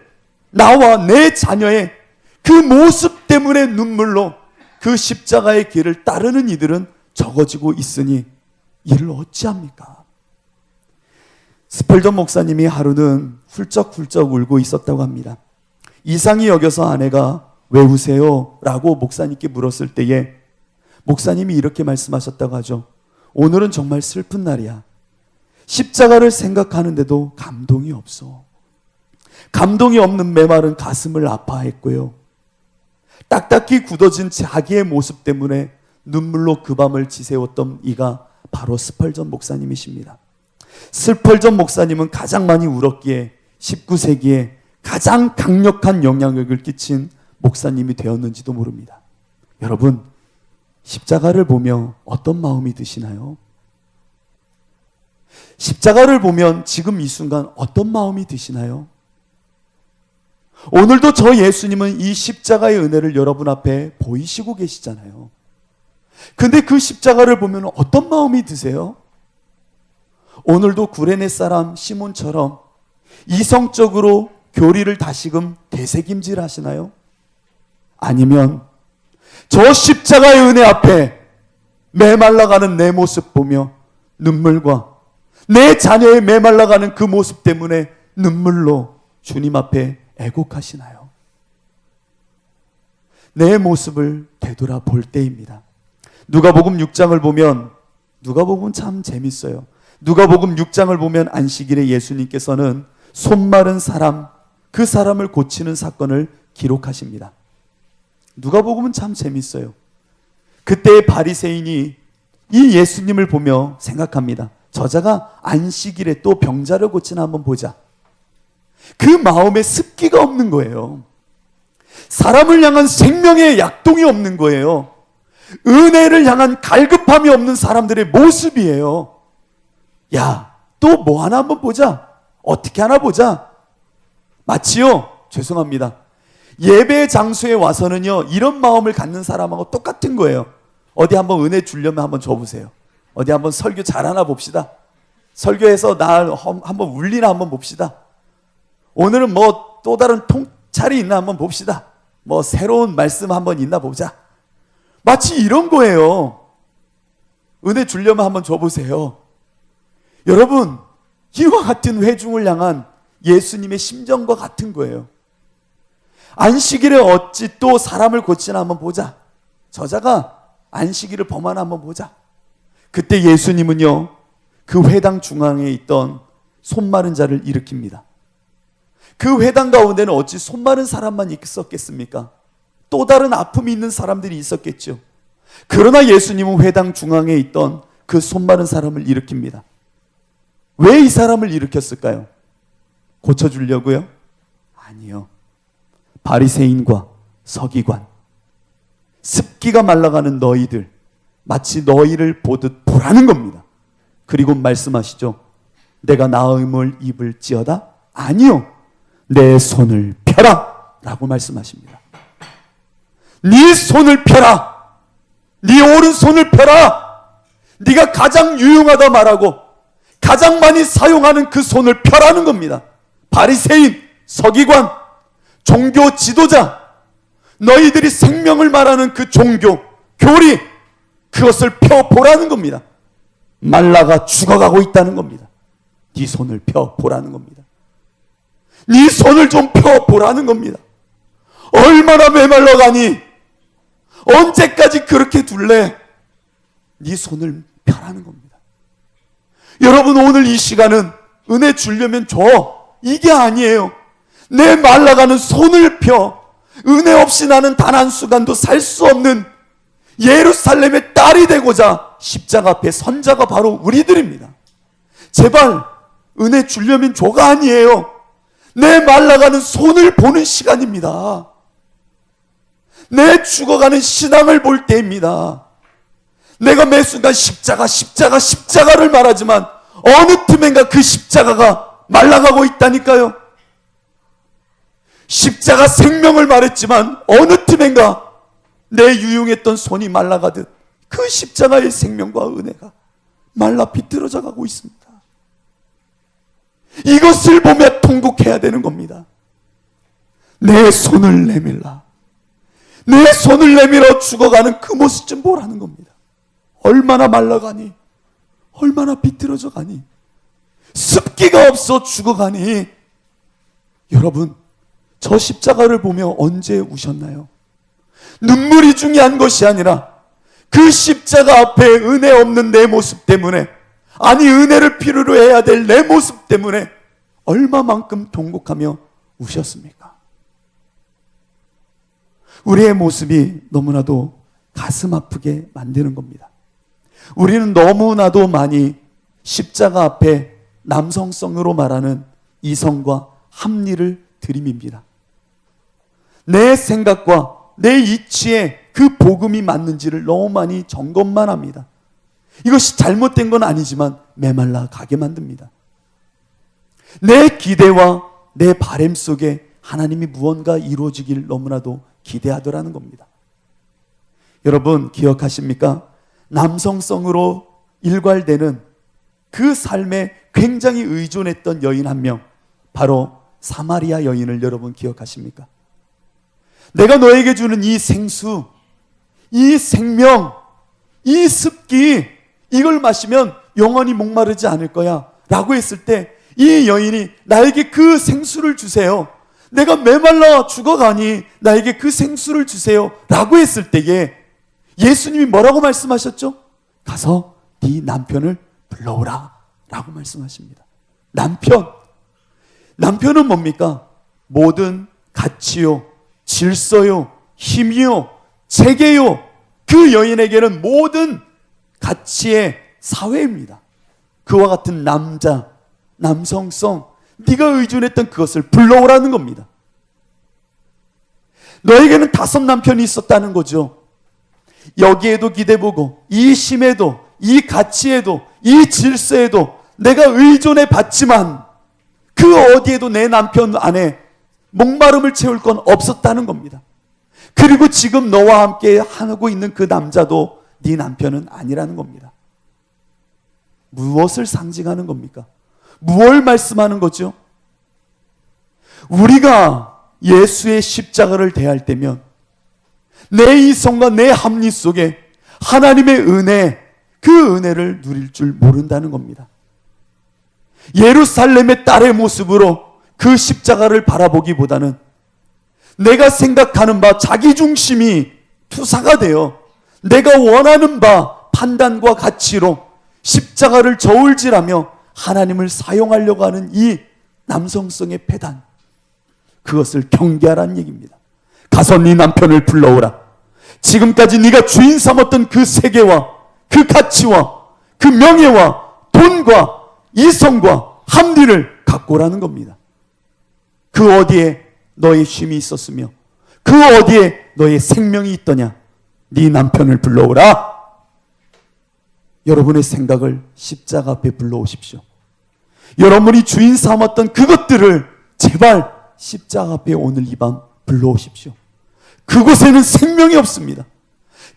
Speaker 1: 나와 내 자녀의 그 모습 때문에 눈물로 그 십자가의 길을 따르는 이들은 적어지고 있으니 이를 어찌합니까? 스펄전 목사님이 하루는 훌쩍훌쩍 울고 있었다고 합니다. 이상히 여겨서 아내가 왜 우세요? 라고 목사님께 물었을 때에 목사님이 이렇게 말씀하셨다고 하죠. 오늘은 정말 슬픈 날이야. 십자가를 생각하는데도 감동이 없어. 감동이 없는 메마른 가슴을 아파했고요. 딱딱히 굳어진 자기의 모습 때문에 눈물로 그 밤을 지새웠던 이가 바로 스펄전 목사님이십니다. 스펄전 목사님은 가장 많이 울었기에 19세기에 가장 강력한 영향력을 끼친 목사님이 되었는지도 모릅니다. 여러분, 십자가를 보며 어떤 마음이 드시나요? 십자가를 보면 지금 이 순간 어떤 마음이 드시나요? 오늘도 저 예수님은 이 십자가의 은혜를 여러분 앞에 보이시고 계시잖아요. 근데 그 십자가를 보면 어떤 마음이 드세요? 오늘도 구레네 사람 시몬처럼 이성적으로 교리를 다시금 되새김질 하시나요? 아니면 저 십자가의 은혜 앞에 메말라가는 내 모습 보며 눈물과 내 자녀의 메말라가는 그 모습 때문에 눈물로 주님 앞에 애곡하시나요? 내 모습을 되돌아볼 때입니다. 누가복음 6장을 보면, 누가복음 참 재밌어요. 누가복음 6장을 보면 안식일에 예수님께서는 손 마른 사람, 그 사람을 고치는 사건을 기록하십니다. 누가복음은 참 재밌어요. 그때의 바리새인이 이 예수님을 보며 생각합니다. 저자가 안식일에 또 병자를 고치나 한번 보자. 그 마음에 습기가 없는 거예요. 사람을 향한 생명의 약동이 없는 거예요. 은혜를 향한 갈급함이 없는 사람들의 모습이에요. 야, 또 뭐 하나 한번 보자. 어떻게 하나 보자. 마치요, 죄송합니다, 예배 장소에 와서는요 이런 마음을 갖는 사람하고 똑같은 거예요. 어디 한번 은혜 주려면 한번 줘보세요. 어디 한번 설교 잘하나 봅시다. 설교해서 나 한번 울리나 한번 봅시다. 오늘은 뭐 또 다른 통찰이 있나 한번 봅시다. 뭐 새로운 말씀 한번 있나 보자. 마치 이런 거예요. 은혜 주려면 한번 줘보세요. 여러분, 이와 같은 회중을 향한 예수님의 심정과 같은 거예요. 안식일에 어찌 또 사람을 고치나 한번 보자. 저자가 안식일을 범하나 한번 보자. 그때 예수님은요 그 회당 중앙에 있던 손 마른 자를 일으킵니다. 그 회당 가운데는 어찌 손 마른 사람만 있었겠습니까? 또 다른 아픔이 있는 사람들이 있었겠죠. 그러나 예수님은 회당 중앙에 있던 그 손 마른 사람을 일으킵니다. 왜 이 사람을 일으켰을까요? 고쳐주려고요? 아니요. 바리새인과 서기관, 습기가 말라가는 너희들, 마치 너희를 보듯 보라는 겁니다. 그리고 말씀하시죠. 내가 나음을 입을지어다? 아니요. 내 손을 펴라! 라고 말씀하십니다. 네 손을 펴라! 네 오른손을 펴라! 네가 가장 유용하다 말하고 가장 많이 사용하는 그 손을 펴라는 겁니다. 바리새인, 서기관, 종교 지도자, 너희들이 생명을 말하는 그 종교, 교리, 그것을 펴보라는 겁니다. 말라가 죽어가고 있다는 겁니다. 네 손을 펴보라는 겁니다. 네 손을 좀 펴보라는 겁니다. 얼마나 메말라가니? 언제까지 그렇게 둘래? 네 손을 펴라는 겁니다. 여러분, 오늘 이 시간은 은혜 주려면 줘, 이게 아니에요. 내 말라가는 손을 펴. 은혜 없이 나는 단 한순간도 살 수 없는 예루살렘의 딸이 되고자 십자가 앞에 선 자가 바로 우리들입니다. 제발 은혜 주려면 줘가 아니에요. 내 말라가는 손을 보는 시간입니다. 내 죽어가는 신앙을 볼 때입니다. 내가 매 순간 십자가를 말하지만 어느 틈엔가 그 십자가가 말라가고 있다니까요. 십자가 생명을 말했지만 어느 틈엔가 내 유용했던 손이 말라가듯 그 십자가의 생명과 은혜가 말라 비틀어져 가고 있습니다. 이것을 보며 통곡해야 되는 겁니다. 내 손을 내밀라. 내 손을 내밀어 죽어가는 그 모습 좀 보라는 겁니다. 얼마나 말라가니, 얼마나 비틀어져 가니, 습기가 없어 죽어가니. 여러분, 저 십자가를 보며 언제 우셨나요? 눈물이 중요한 것이 아니라 그 십자가 앞에 은혜 없는 내 모습 때문에, 아니 은혜를 필요로 해야 될 내 모습 때문에 얼마만큼 통곡하며 우셨습니까? 우리의 모습이 너무나도 가슴 아프게 만드는 겁니다. 우리는 너무나도 많이 십자가 앞에 남성성으로 말하는 이성과 합리를 들이밉니다. 내 생각과 내 이치에 그 복음이 맞는지를 너무 많이 점검만 합니다. 이것이 잘못된 건 아니지만 메말라 가게 만듭니다. 내 기대와 내 바람 속에 하나님이 무언가 이루어지길 너무나도 기대하더라는 겁니다. 여러분 기억하십니까? 남성성으로 일괄되는 그 삶에 굉장히 의존했던 여인 한 명, 바로 사마리아 여인을 여러분 기억하십니까? 내가 너에게 주는 이 생수, 이 생명, 이 습기, 이걸 마시면 영원히 목마르지 않을 거야 라고 했을 때 이 여인이 나에게 그 생수를 주세요, 내가 메말라 죽어가니 나에게 그 생수를 주세요 라고 했을 때에 예수님이 뭐라고 말씀하셨죠? 가서 네 남편을 불러오라 라고 말씀하십니다. 남편은 뭡니까? 모든 가치요, 질서요, 힘이요, 체계요, 그 여인에게는 모든 가치의 사회입니다. 그와 같은 남자, 남성성, 네가 의존했던 그것을 불러오라는 겁니다. 너에게는 5 남편이 있었다는 거죠. 여기에도 기대보고, 이 힘에도, 이 가치에도, 이 질서에도 내가 의존해 봤지만 그 어디에도 내 남편 안에 목마름을 채울 건 없었다는 겁니다. 그리고 지금 너와 함께 하고 있는 그 남자도 네 남편은 아니라는 겁니다. 무엇을 상징하는 겁니까? 무엇을 말씀하는 거죠? 우리가 예수의 십자가를 대할 때면 내 이성과 내 합리 속에 하나님의 은혜, 그 은혜를 누릴 줄 모른다는 겁니다. 예루살렘의 딸의 모습으로 그 십자가를 바라보기보다는 내가 생각하는 바 자기중심이 투사가 되어 내가 원하는 바 판단과 가치로 십자가를 저울질하며 하나님을 사용하려고 하는 이 남성성의 패단, 그것을 경계하라는 얘기입니다. 가서 네 남편을 불러오라. 지금까지 네가 주인 삼았던 그 세계와 그 가치와 그 명예와 돈과 이성과 합리를 갖고 오라는 겁니다. 그 어디에 너의 힘이 있었으며 그 어디에 너의 생명이 있더냐? 네 남편을 불러오라. 여러분의 생각을 십자가 앞에 불러오십시오. 여러분이 주인 삼았던 그것들을 제발 십자가 앞에 오늘 이 밤 불러오십시오. 그곳에는 생명이 없습니다.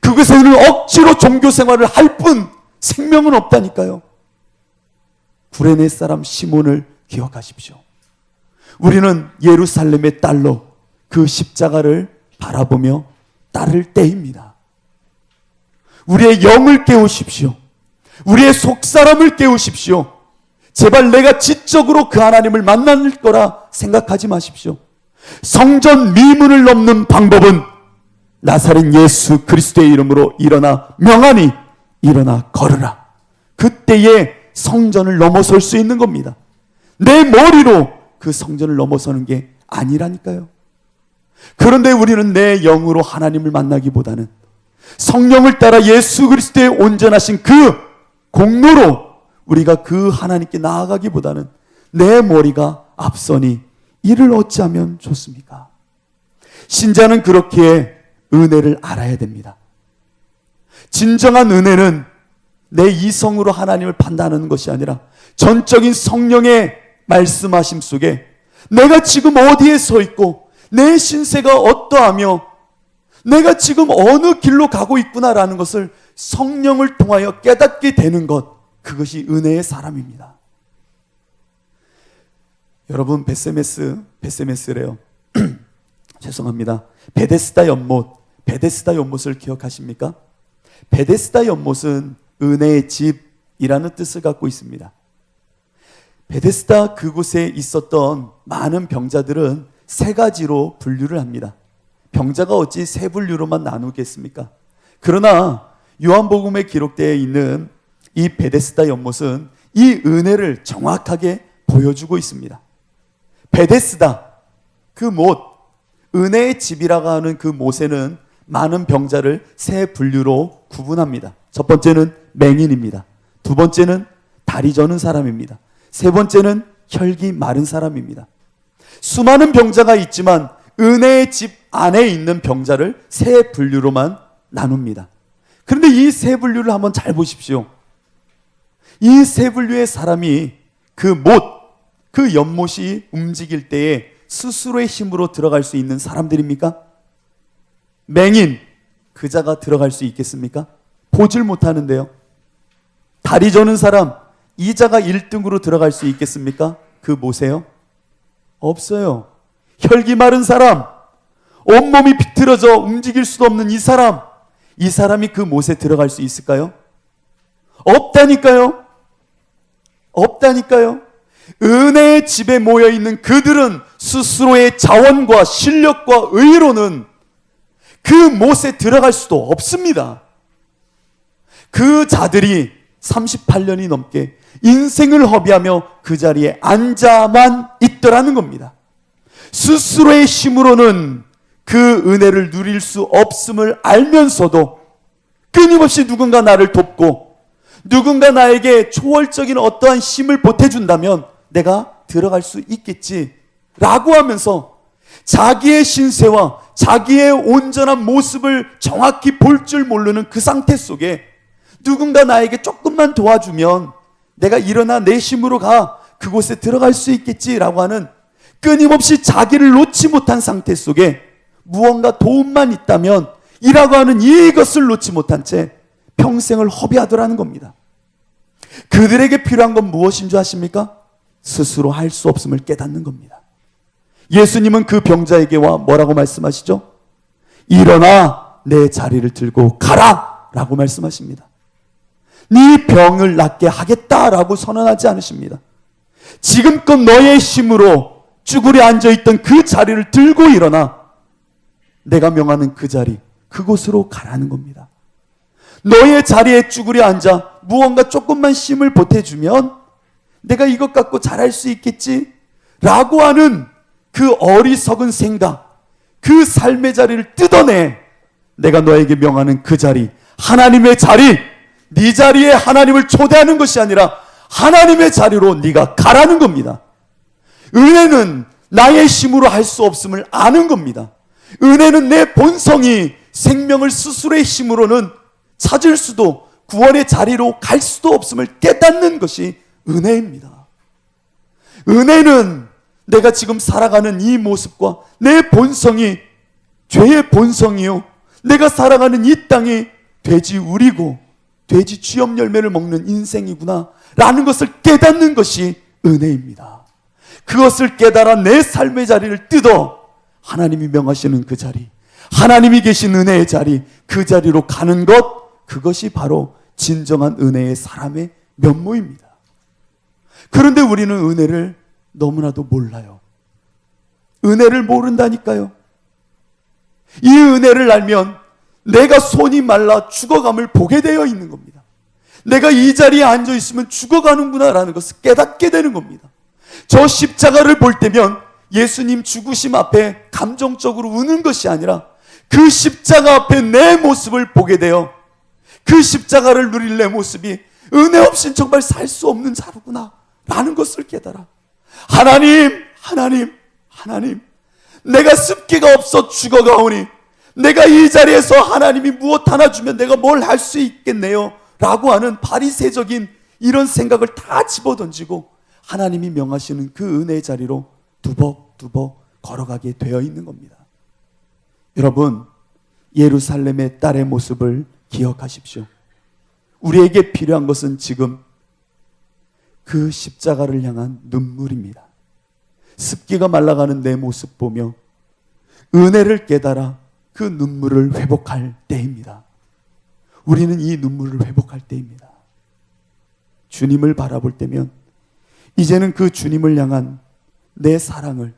Speaker 1: 그곳에는 억지로 종교 생활을 할 뿐 생명은 없다니까요. 구레네 사람 시몬을 기억하십시오. 우리는 예루살렘의 딸로 그 십자가를 바라보며 따를 때입니다. 우리의 영을 깨우십시오. 우리의 속사람을 깨우십시오. 제발 내가 지적으로 그 하나님을 만날 거라 생각하지 마십시오. 성전 미문을 넘는 방법은 나사렛 예수 그리스도의 이름으로 일어나 명하니 일어나 걸으라. 그때에 성전을 넘어설 수 있는 겁니다. 내 머리로 그 성전을 넘어서는 게 아니라니까요. 그런데 우리는 내 영으로 하나님을 만나기보다는 성령을 따라 예수 그리스도의 온전하신 그 공로로 우리가 그 하나님께 나아가기보다는 내 머리가 앞서니 이를 어찌하면 좋습니까? 신자는 그렇게 은혜를 알아야 됩니다. 진정한 은혜는 내 이성으로 하나님을 판단하는 것이 아니라 전적인 성령의 말씀하심 속에 내가 지금 어디에 서 있고 내 신세가 어떠하며 내가 지금 어느 길로 가고 있구나라는 것을 성령을 통하여 깨닫게 되는 것, 그것이 은혜의 사람입니다. 여러분, 베세메스래요. 죄송합니다. 베데스다 연못을 기억하십니까? 베데스다 연못은 은혜의 집이라는 뜻을 갖고 있습니다. 베데스다 그곳에 있었던 많은 병자들은 세 가지로 분류를 합니다. 병자가 어찌 세 분류로만 나누겠습니까? 그러나 요한복음에 기록되어 있는 이 베데스다 연못은 이 은혜를 정확하게 보여주고 있습니다. 베데스다, 그 못, 은혜의 집이라고 하는 그 못에는 많은 병자를 세 분류로 구분합니다. 첫 번째는 맹인입니다. 두 번째는 다리 저는 사람입니다. 세 번째는 혈기 마른 사람입니다. 수많은 병자가 있지만 은혜의 집 안에 있는 병자를 세 분류로만 나눕니다. 그런데 이 세 분류를 한번 잘 보십시오. 이 세 분류의 사람이 그 못, 그 연못이 움직일 때에 스스로의 힘으로 들어갈 수 있는 사람들입니까? 맹인, 그 자가 들어갈 수 있겠습니까? 보질 못하는데요. 다리 저는 사람, 이 자가 1등으로 들어갈 수 있겠습니까? 그 못에요? 없어요. 혈기 마른 사람, 온몸이 비틀어져 움직일 수도 없는 이 사람이 그 못에 들어갈 수 있을까요? 없다니까요. 없다니까요. 은혜의 집에 모여있는 그들은 스스로의 자원과 실력과 의로는 그 못에 들어갈 수도 없습니다. 그 자들이 38년이 넘게 인생을 허비하며 그 자리에 앉아만 있더라는 겁니다. 스스로의 힘으로는 그 은혜를 누릴 수 없음을 알면서도 끊임없이 누군가 나를 돕고 누군가 나에게 초월적인 어떠한 힘을 보태준다면 내가 들어갈 수 있겠지 라고 하면서 자기의 신세와 자기의 온전한 모습을 정확히 볼 줄 모르는 그 상태 속에 누군가 나에게 조금만 도와주면 내가 일어나 내 힘으로 가 그곳에 들어갈 수 있겠지라고 하는 끊임없이 자기를 놓지 못한 상태 속에 무언가 도움만 있다면 이라고 하는 이것을 놓지 못한 채 평생을 허비하더라는 겁니다. 그들에게 필요한 건 무엇인 줄 아십니까? 스스로 할 수 없음을 깨닫는 겁니다. 예수님은 그 병자에게 와 뭐라고 말씀하시죠? 일어나 내 자리를 들고 가라 라고 말씀하십니다. 네 병을 낫게 하겠다라고 선언하지 않으십니다. 지금껏 너의 힘으로 쭈그려 앉아있던 그 자리를 들고 일어나 내가 명하는 그 자리, 그곳으로 가라는 겁니다. 너의 자리에 쭈그려 앉아 무언가 조금만 힘을 보태주면 내가 이것 갖고 잘할 수 있겠지 라고 하는 그 어리석은 생각, 그 삶의 자리를 뜯어내 내가 너에게 명하는 그 자리, 하나님의 자리, 네 자리에 하나님을 초대하는 것이 아니라 하나님의 자리로 네가 가라는 겁니다. 은혜는 나의 힘으로 할 수 없음을 아는 겁니다. 은혜는 내 본성이 생명을 스스로의 힘으로는 찾을 수도 구원의 자리로 갈 수도 없음을 깨닫는 것이 은혜입니다. 은혜는 내가 지금 살아가는 이 모습과 내 본성이 죄의 본성이요, 내가 살아가는 이 땅이 돼지 우리고 돼지 취업 열매를 먹는 인생이구나 라는 것을 깨닫는 것이 은혜입니다. 그것을 깨달아 내 삶의 자리를 뜯어 하나님이 명하시는 그 자리, 하나님이 계신 은혜의 자리, 그 자리로 가는 것, 그것이 바로 진정한 은혜의 사람의 면모입니다. 그런데 우리는 은혜를 너무나도 몰라요. 은혜를 모른다니까요. 이 은혜를 알면 내가 손이 말라 죽어감을 보게 되어 있는 겁니다. 내가 이 자리에 앉아 있으면 죽어가는구나 라는 것을 깨닫게 되는 겁니다. 저 십자가를 볼 때면 예수님 죽으심 앞에 감정적으로 우는 것이 아니라 그 십자가 앞에 내 모습을 보게 되어 그 십자가를 누릴 내 모습이 은혜 없인 정말 살 수 없는 자루구나 라는 것을 깨달아 하나님, 하나님, 하나님, 내가 습기가 없어 죽어가오니 내가 이 자리에서 하나님이 무엇 하나 주면 내가 뭘 할 수 있겠네요 라고 하는 바리새적인 이런 생각을 다 집어던지고 하나님이 명하시는 그 은혜의 자리로 두벅두벅 걸어가게 되어 있는 겁니다. 여러분, 예루살렘의 딸의 모습을 기억하십시오. 우리에게 필요한 것은 지금 그 십자가를 향한 눈물입니다. 습기가 말라가는 내 모습 보며 은혜를 깨달아 그 눈물을 회복할 때입니다. 우리는 이 눈물을 회복할 때입니다. 주님을 바라볼 때면 이제는 그 주님을 향한 내 사랑을,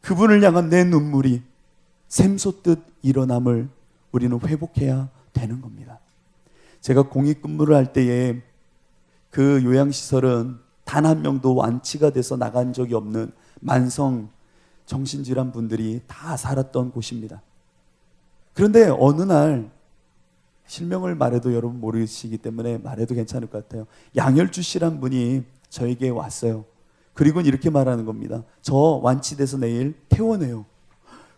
Speaker 1: 그분을 향한 내 눈물이 샘솟듯 일어남을 우리는 회복해야 되는 겁니다. 제가 공익근무를 할 때에 그 요양시설은 단 한 명도 완치가 돼서 나간 적이 없는 만성 정신질환 분들이 다 살았던 곳입니다. 그런데 어느 날, 실명을 말해도 여러분 모르시기 때문에 말해도 괜찮을 것 같아요. 양열주 씨란 분이 저에게 왔어요. 그리고 이렇게 말하는 겁니다. 저 완치돼서 내일 퇴원해요.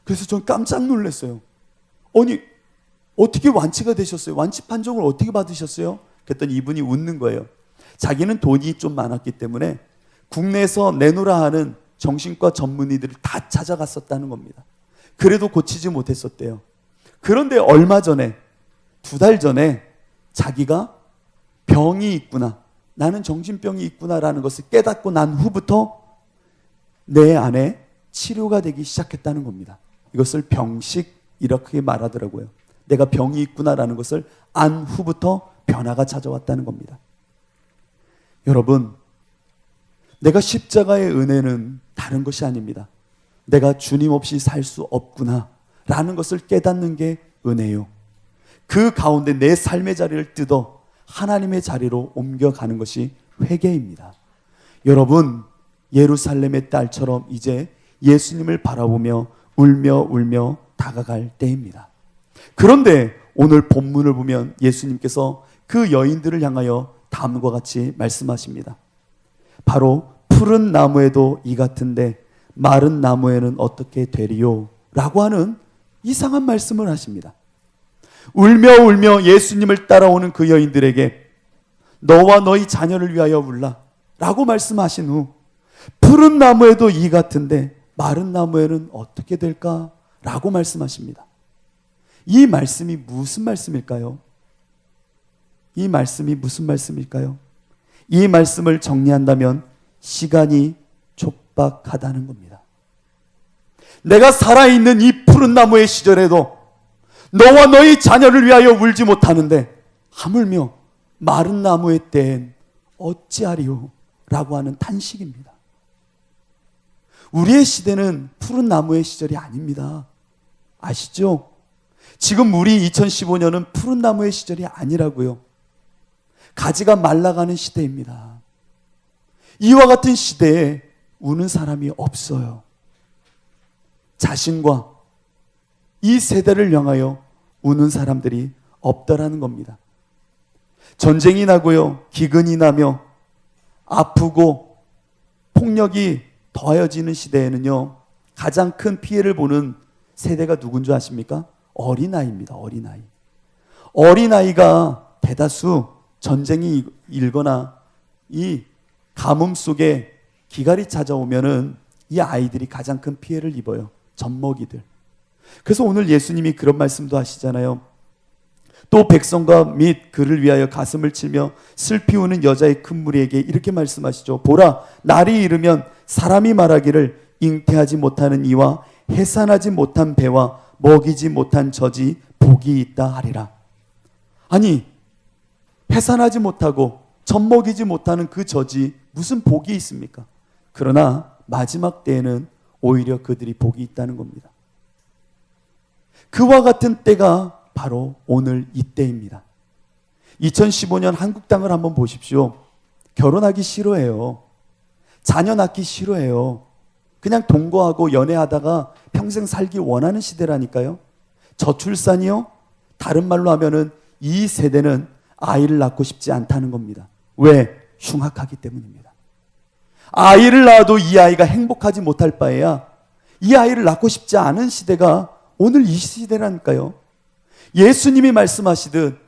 Speaker 1: 그래서 전 깜짝 놀랐어요. 아니, 어떻게 완치가 되셨어요? 완치 판정을 어떻게 받으셨어요? 그랬더니 이분이 웃는 거예요. 자기는 돈이 좀 많았기 때문에 국내에서 내놓으라 하는 정신과 전문의들을 다 찾아갔었다는 겁니다. 그래도 고치지 못했었대요. 그런데 얼마 전에, 2달 전에 자기가 병이 있구나, 나는 정신병이 있구나라는 것을 깨닫고 난 후부터 내 안에 치료가 되기 시작했다는 겁니다. 이것을 병식 이렇게 말하더라고요. 내가 병이 있구나라는 것을 안 후부터 변화가 찾아왔다는 겁니다. 여러분, 내가 십자가의 은혜는 다른 것이 아닙니다. 내가 주님 없이 살 수 없구나 라는 것을 깨닫는 게 은혜요. 그 가운데 내 삶의 자리를 뜯어 하나님의 자리로 옮겨가는 것이 회개입니다. 여러분, 예루살렘의 딸처럼 이제 예수님을 바라보며 울며 다가갈 때입니다. 그런데 오늘 본문을 보면 예수님께서 그 여인들을 향하여 다음과 같이 말씀하십니다. 바로 푸른 나무에도 이 같은데 마른 나무에는 어떻게 되리요? 라고 하는 이상한 말씀을 하십니다. 울며 예수님을 따라오는 그 여인들에게 너와 너희 자녀를 위하여 울라 라고 말씀하신 후 푸른 나무에도 이 같은데 마른 나무에는 어떻게 될까? 라고 말씀하십니다. 이 말씀이 무슨 말씀일까요? 이 말씀이 무슨 말씀일까요? 이 말씀을 정리한다면 시간이 촉박하다는 겁니다. 내가 살아있는 이 푸른 나무의 시절에도 너와 너희 자녀를 위하여 울지 못하는데 하물며 마른 나무의 때엔 어찌하리요? 라고 하는 탄식입니다. 우리의 시대는 푸른 나무의 시절이 아닙니다. 아시죠? 지금 우리 2015년은 푸른 나무의 시절이 아니라고요. 가지가 말라가는 시대입니다. 이와 같은 시대에 우는 사람이 없어요. 자신과 이 세대를 향하여 우는 사람들이 없다라는 겁니다. 전쟁이 나고요, 기근이 나며 아프고 폭력이 더해지는 시대에는요, 가장 큰 피해를 보는 세대가 누군 줄 아십니까? 어린아이입니다. 어린아이가 대다수 전쟁이 일거나 이 가뭄 속에 기갈이 찾아오면은 이 아이들이 가장 큰 피해를 입어요. 젖먹이들. 그래서 오늘 예수님이 그런 말씀도 하시잖아요. 또 백성과 및 그를 위하여 가슴을 치며 슬피 우는 여자의 큰 무리에게 이렇게 말씀하시죠. 보라, 날이 이르면 사람이 말하기를 잉태하지 못하는 이와 해산하지 못한 배와 먹이지 못한 젖이 복이 있다 하리라. 아니, 해산하지 못하고 젖먹이지 못하는 그 젖이 무슨 복이 있습니까? 그러나 마지막 때에는 오히려 그들이 복이 있다는 겁니다. 그와 같은 때가 바로 오늘 이때입니다. 2015년 한국 땅을 한번 보십시오. 결혼하기 싫어해요. 자녀 낳기 싫어해요. 그냥 동거하고 연애하다가 평생 살기 원하는 시대라니까요. 저출산이요? 다른 말로 하면은 이 세대는 아이를 낳고 싶지 않다는 겁니다. 왜? 흉악하기 때문입니다. 아이를 낳아도 이 아이가 행복하지 못할 바에야 이 아이를 낳고 싶지 않은 시대가 오늘 이 시대라니까요. 예수님이 말씀하시듯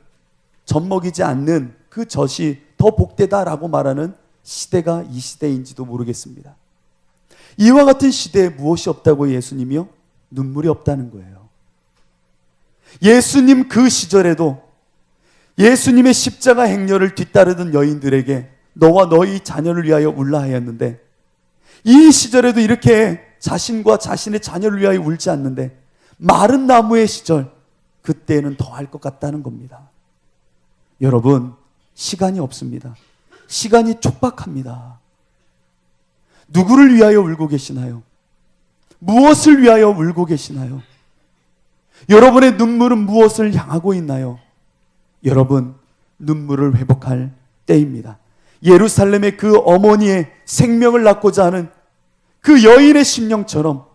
Speaker 1: 젖먹이지 않는 그 젖이 더 복되다라고 말하는 시대가 이 시대인지도 모르겠습니다. 이와 같은 시대에 무엇이 없다고 예수님이요? 눈물이 없다는 거예요. 예수님 그 시절에도 예수님의 십자가 행렬을 뒤따르던 여인들에게 너와 너희 자녀를 위하여 울라 하였는데, 이 시절에도 이렇게 자신과 자신의 자녀를 위하여 울지 않는데 마른 나무의 시절, 그때는 더 할 것 같다는 겁니다. 여러분, 시간이 없습니다. 시간이 촉박합니다. 누구를 위하여 울고 계시나요? 무엇을 위하여 울고 계시나요? 여러분의 눈물은 무엇을 향하고 있나요? 여러분, 눈물을 회복할 때입니다. 예루살렘의 그 어머니의 생명을 낳고자 하는 그 여인의 심령처럼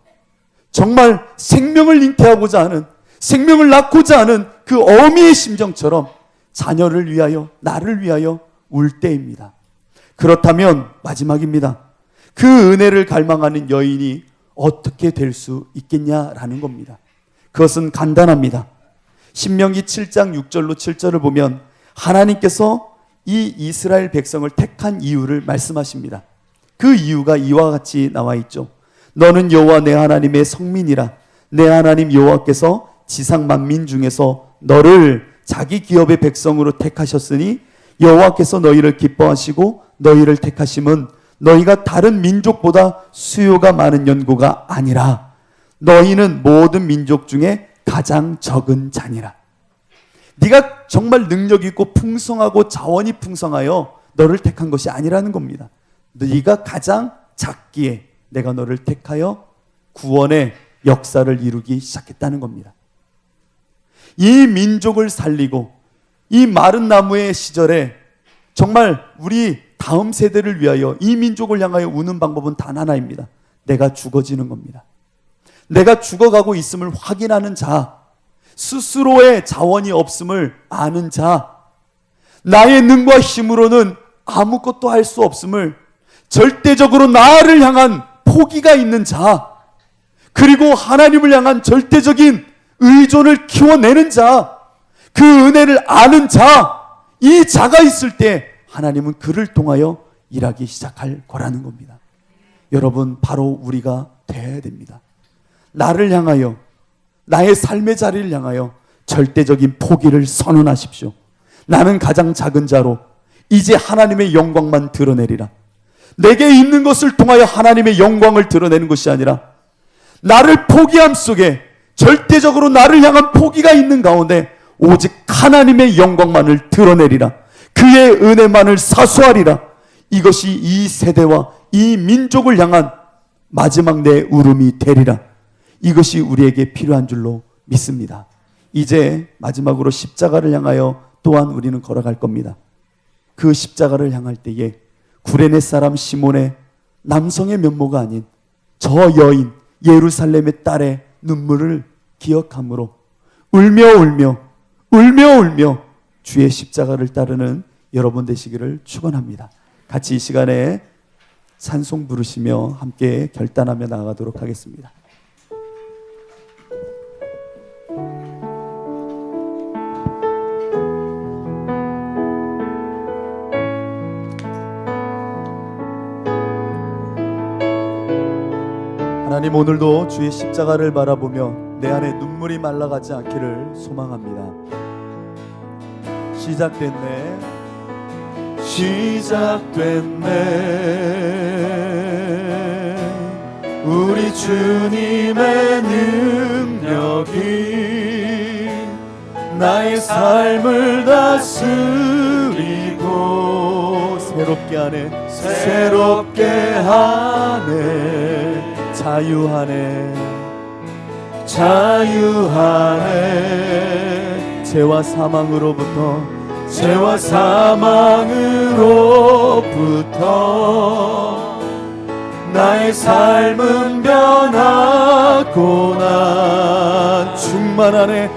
Speaker 1: 정말 생명을 잉태하고자 하는, 생명을 낳고자 하는 그 어미의 심정처럼 자녀를 위하여, 나를 위하여 울 때입니다. 그렇다면 마지막입니다. 그 은혜를 갈망하는 여인이 어떻게 될 수 있겠냐라는 겁니다. 그것은 간단합니다. 신명기 7장 6절로 7절을 보면 하나님께서 이 이스라엘 백성을 택한 이유를 말씀하십니다. 그 이유가 이와 같이 나와 있죠. 너는 여호와 내 하나님의 성민이라. 내 하나님 여호와께서 지상 만민 중에서 너를 자기 기업의 백성으로 택하셨으니 여호와께서 너희를 기뻐하시고 너희를 택하심은 너희가 다른 민족보다 수요가 많은 연고가 아니라 너희는 모든 민족 중에 가장 적은 자니라. 네가 정말 능력 있고 풍성하고 자원이 풍성하여 너를 택한 것이 아니라는 겁니다. 네가 가장 작기에 내가 너를 택하여 구원의 역사를 이루기 시작했다는 겁니다. 이 민족을 살리고 이 마른 나무의 시절에 정말 우리 다음 세대를 위하여 이 민족을 향하여 우는 방법은 단 하나입니다. 내가 죽어지는 겁니다. 내가 죽어가고 있음을 확인하는 자, 스스로의 자원이 없음을 아는 자, 나의 능과 힘으로는 아무것도 할 수 없음을 절대적으로 나를 향한 포기가 있는 자, 그리고 하나님을 향한 절대적인 의존을 키워내는 자, 그 은혜를 아는 자, 이 자가 있을 때 하나님은 그를 통하여 일하기 시작할 거라는 겁니다. 여러분, 바로 우리가 돼야 됩니다. 나를 향하여, 나의 삶의 자리를 향하여 절대적인 포기를 선언하십시오. 나는 가장 작은 자로 이제 하나님의 영광만 드러내리라. 내게 있는 것을 통하여 하나님의 영광을 드러내는 것이 아니라 나를 포기함 속에 절대적으로 나를 향한 포기가 있는 가운데 오직 하나님의 영광만을 드러내리라. 그의 은혜만을 사수하리라. 이것이 이 세대와 이 민족을 향한 마지막 내 울음이 되리라. 이것이 우리에게 필요한 줄로 믿습니다. 이제 마지막으로 십자가를 향하여 또한 우리는 걸어갈 겁니다. 그 십자가를 향할 때에 구레네 사람 시몬의 남성의 면모가 아닌 저 여인 예루살렘의 딸의 눈물을 기억함으로 울며 주의 십자가를 따르는 여러분 되시기를 축원합니다. 같이 이 시간에 찬송 부르시며 함께 결단하며 나아가도록 하겠습니다. 하나님, 오늘도 주의 십자가를 바라보며 내 안에 눈물이 말라가지 않기를 소망합니다. 시작됐네 우리 주님의 능력이 나의 삶을 다스리고 새롭게 하네 자유하네 죄와 사망으로부터 나의 삶은 변하고나 충만하네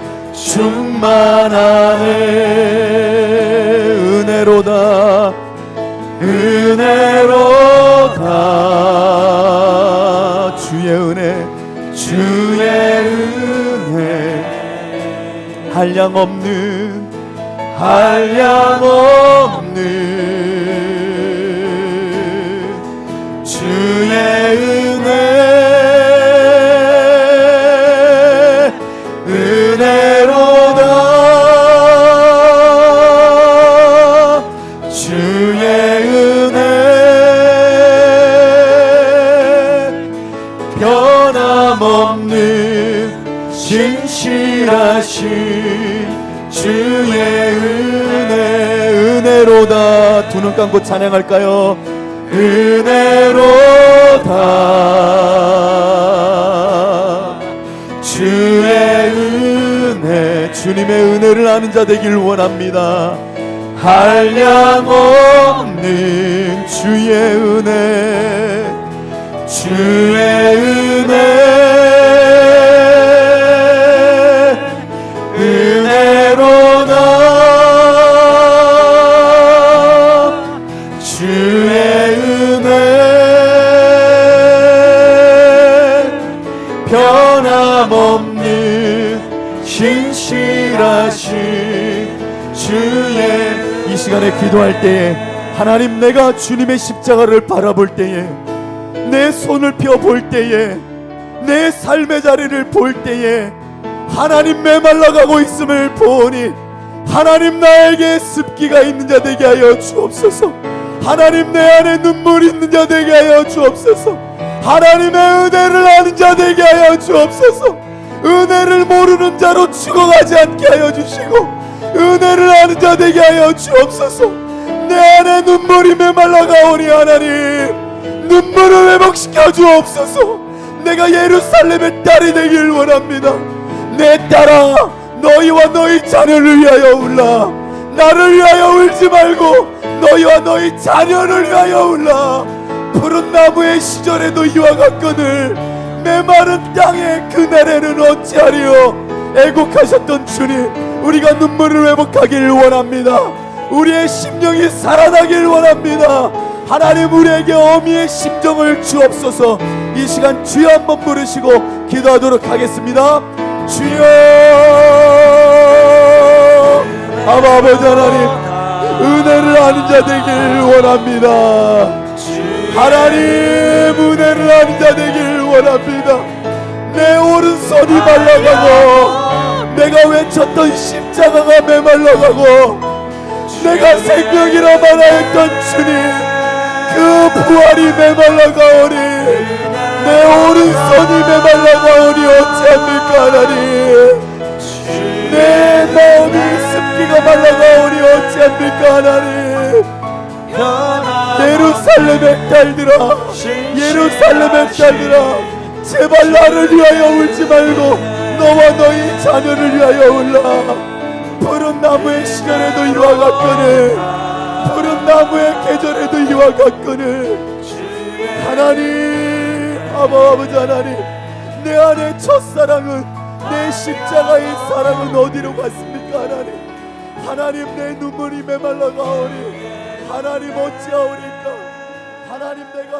Speaker 1: 은혜로다 주의 은혜 한량없는 한량없는 주의 은혜로다. 주의 은혜 변함없는 신실하신 주의 은혜로다. 두 눈 감고 찬양할까요? 은혜로다. 주의 은혜, 주님의 은혜를 아는 자 되길 원합니다. 한량없는 주의 은혜, 주의 은혜로다. 주의 은혜 변함없는 신실하신 주의. 이 시간에 기도할 때에 하나님, 내가 주님의 십자가를 바라볼 때에, 내 손을 펴볼 때에, 내 삶의 자리를 볼 때에 하나님 메말라가고 있음을 보니 하나님, 나에게 습기가 있는 자 되게 하여 주옵소서. 하나님, 내 안에 눈물이 있는 자 되게 하여 주옵소서. 하나님의 은혜를 아는 자 되게 하여 주옵소서. 은혜를 모르는 자로 죽어가지 않게 하여 주시고 은혜를 아는 자 되게 하여 주옵소서. 내 안에 눈물이 메말라가오니 하나님, 눈물을 회복시켜 주옵소서. 내가 예루살렘의 딸이 되길 원합니다. 내 딸아, 너희와 너희 자녀를 위하여 울라. 나를 위하여 울지 말고 너희와 너희 자녀를 위하여 울라. 푸른 나무의 시절에도 이와 같거늘 메마른 땅에 그날에는 어찌하리요. 애곡하셨던 주님, 우리가 눈물을 회복하길 원합니다. 우리의 심령이 살아나길 원합니다. 하나님, 우리에게 어미의 심정을 주옵소서. 이 시간 주여 한번 부르시고 기도하도록 하겠습니다. 주여, 아버지 하나님, 은혜를 아는 자 되길 원합니다. 하나님, 은혜를 아는 자 되길 원합니다. 내 오른손이 말라가고 내가 외쳤던 십자가가 메말라가고 내가 생명이라 말하였던 주님, 그 부활이 메말라가오니, 내 오른손이 메말라가오니 어찌합니까 하나님. 내 마음이 습기가 말라가오니 어찌합니까 하나님. 예루살렘의 딸들아, 예루살렘의 딸들아, 제발 나를 위하여 울지 말고 너와 너희 자녀를 위하여 울라. 푸른 나무의 시절에도 이와 같거늘, 푸른 나무의 계절에도 이와 같거늘 하나님, 아버지 하나님, 내 안에 첫사랑은, 내 십자가의 사랑은 어디로 갔습니까 하나님. 하나님, 내 눈물이 메말라가오니 하나님 어찌하오리까. 하나님, 내가